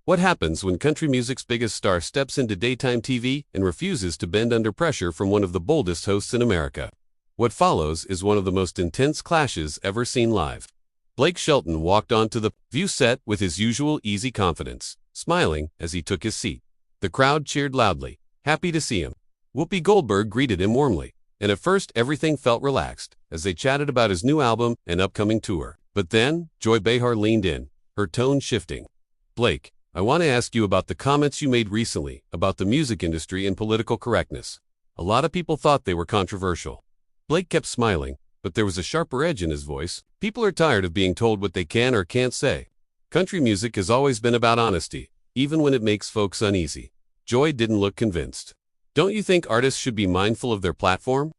What happens when country music's biggest star steps into daytime TV and refuses to bend under pressure from one of the boldest hosts in America? What follows is one of the most intense clashes ever seen live. Blake Shelton walked onto the View set with his usual easy confidence, smiling as he took his seat. The crowd cheered loudly, happy to see him. Whoopi Goldberg greeted him warmly, and at first everything felt relaxed as they chatted about his new album and upcoming tour. But then, Joy Behar leaned in, her tone shifting. "Blake, I want to ask you about the comments you made recently about the music industry and political correctness. A lot of people thought they were controversial." Blake kept smiling, but there was a sharper edge in his voice. "People are tired of being told what they can or can't say. Country music has always been about honesty, even when it makes folks uneasy." Joy didn't look convinced. "Don't you think artists should be mindful of their platform?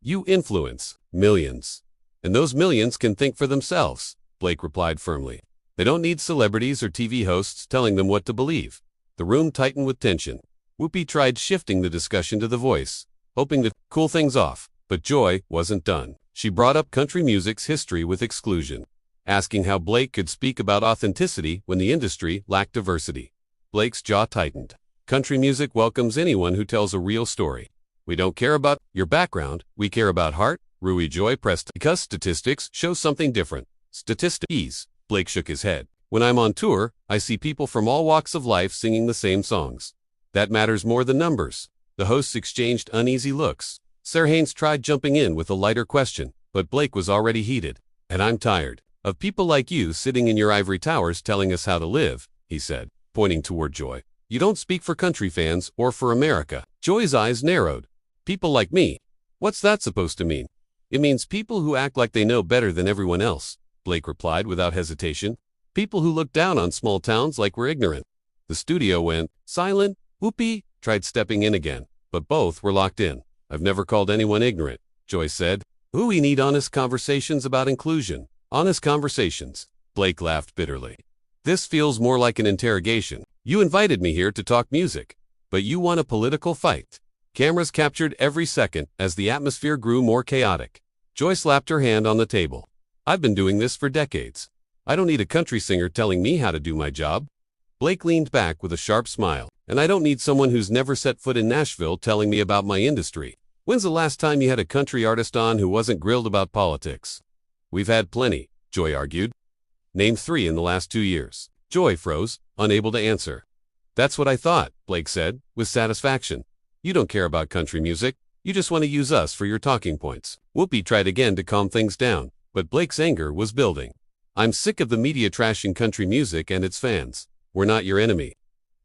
You influence millions, and those millions can think for themselves," Blake replied firmly. "They don't need celebrities or TV hosts telling them what to believe." The room tightened with tension. Whoopi tried shifting the discussion to The Voice, hoping to cool things off, but Joy wasn't done. She brought up country music's history with exclusion, asking how Blake could speak about authenticity when the industry lacked diversity. Blake's jaw tightened. "Country music welcomes anyone who tells a real story. We don't care about your background, we care about heart," Joy pressed. "Because statistics show something different." "Statistics?" Blake shook his head. "When I'm on tour, I see people from all walks of life singing the same songs. That matters more than numbers." The hosts exchanged uneasy looks. Sarah Haynes tried jumping in with a lighter question, but Blake was already heated. "And I'm tired of people like you sitting in your ivory towers telling us how to live," he said, pointing toward Joy. "You don't speak for country fans or for America." Joy's eyes narrowed. "People like me? What's that supposed to mean?" "It means people who act like they know better than everyone else," Blake replied without hesitation. "People who look down on small towns like we're ignorant." The studio went silent. Whoopi tried stepping in again, but both were locked in. "I've never called anyone ignorant," Joy said. "We need honest conversations about inclusion." "Honest conversations," Blake laughed bitterly. "This feels more like an interrogation. You invited me here to talk music, but you want a political fight." Cameras captured every second as the atmosphere grew more chaotic. Joy slapped her hand on the table. "I've been doing this for decades. I don't need a country singer telling me how to do my job." Blake leaned back with a sharp smile. "And I don't need someone who's never set foot in Nashville telling me about my industry." "When's the last time you had a country artist on who wasn't grilled about politics?" "We've had plenty," Joy argued. "Name 3 in the last 2 years. Joy froze, unable to answer. "That's what I thought," Blake said, with satisfaction. "You don't care about country music. You just want to use us for your talking points." Whoopi tried again to calm things down, but Blake's anger was building. "I'm sick of the media trashing country music and its fans. We're not your enemy."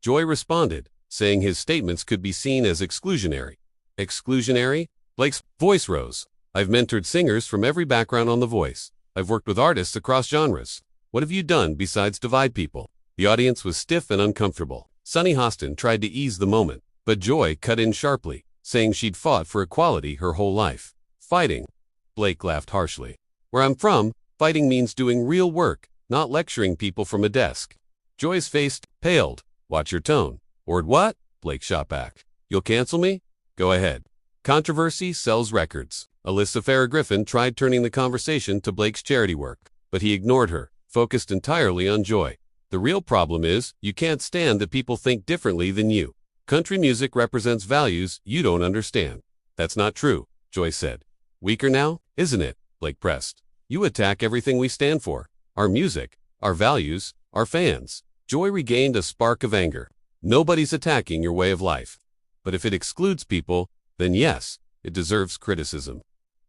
Joy responded, saying his statements could be seen as exclusionary. "Exclusionary?" Blake's voice rose. "I've mentored singers from every background on The Voice. I've worked with artists across genres. What have you done besides divide people?" The audience was stiff and uncomfortable. Sunny Hostin tried to ease the moment, but Joy cut in sharply, saying she'd fought for equality her whole life. "Fighting?" Blake laughed harshly. "Where I'm from, fighting means doing real work, not lecturing people from a desk." Joy's face paled. "Watch your tone." "Or what?" Blake shot back. "You'll cancel me? Go ahead." Controversy sells records. Alyssa Farrah Griffin tried turning the conversation to Blake's charity work, but he ignored her, focused entirely on Joy. "The real problem is, you can't stand that people think differently than you. Country music represents values you don't understand." "That's not true," Joy said. "Weaker now, isn't it?" Blake pressed. "You attack everything we stand for. Our music, our values, our fans." Joy regained a spark of anger. "Nobody's attacking your way of life. But if it excludes people, then yes, it deserves criticism."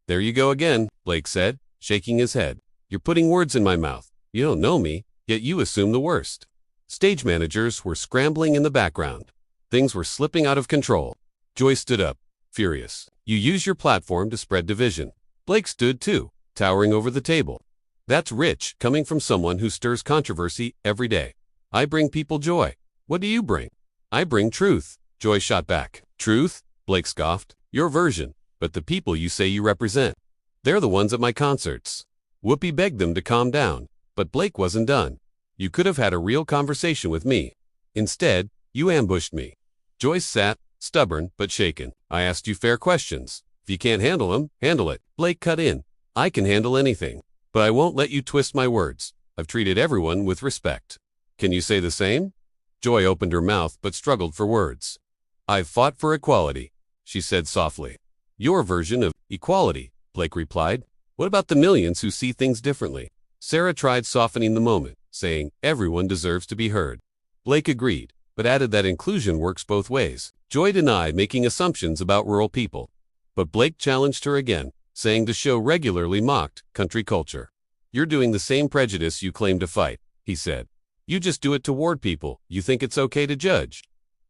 "There you go again," Blake said, shaking his head. "You're putting words in my mouth. You don't know me, yet you assume the worst." Stage managers were scrambling in the background. Things were slipping out of control. Joy stood up, furious. "You use your platform to spread division." Blake stood too, towering over the table. "That's rich, coming from someone who stirs controversy every day." "I bring people joy. What do you bring?" "I bring truth," Joy shot back. "Truth?" Blake scoffed. "Your version, but the people you say you represent. They're the ones at my concerts." Whoopi begged them to calm down, but Blake wasn't done. "You could have had a real conversation with me. Instead, you ambushed me." Joyce sat, stubborn but shaken. "I asked you fair questions. If you can't handle them, handle it." Blake cut in. "I can handle anything, but I won't let you twist my words. I've treated everyone with respect." "Can you say the same?" Joy opened her mouth but struggled for words. "I've fought for equality," she said softly. "Your version of equality," Blake replied. "What about the millions who see things differently?" Sarah tried softening the moment, saying, "Everyone deserves to be heard." Blake agreed, but added that inclusion works both ways. Joy denied making assumptions about rural people, but Blake challenged her again, saying the show regularly mocked country culture. "You're doing the same prejudice you claim to fight," he said. "You just do it toward people you think it's okay to judge."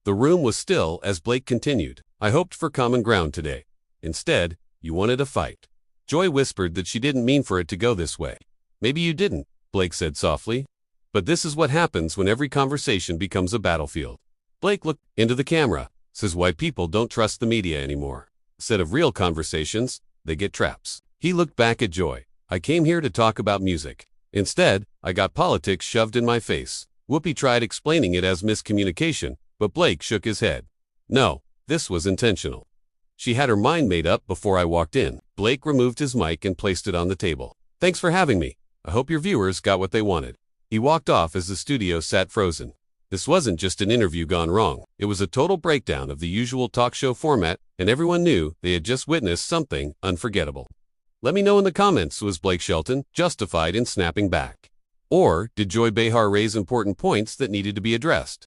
The room was still as Blake continued, "I hoped for common ground today. Instead, you wanted a fight." Joy whispered that she didn't mean for it to go this way. "Maybe you didn't," Blake said softly. "But this is what happens when every conversation becomes a battlefield." Blake looked into the camera, says why people don't trust the media anymore. Instead of real conversations, they get traps. He looked back at Joy. "I came here to talk about music. Instead, I got politics shoved in my face." Whoopi tried explaining it as miscommunication, but Blake shook his head. "No, this was intentional. She had her mind made up before I walked in." Blake removed his mic and placed it on the table. "Thanks for having me. I hope your viewers got what they wanted." He walked off as the studio sat frozen. This wasn't just an interview gone wrong. It was a total breakdown of the usual talk show format, and everyone knew they had just witnessed something unforgettable. "Let me know in the comments, was Blake Shelton justified in snapping back? Or did Joy Behar raise important points that needed to be addressed?"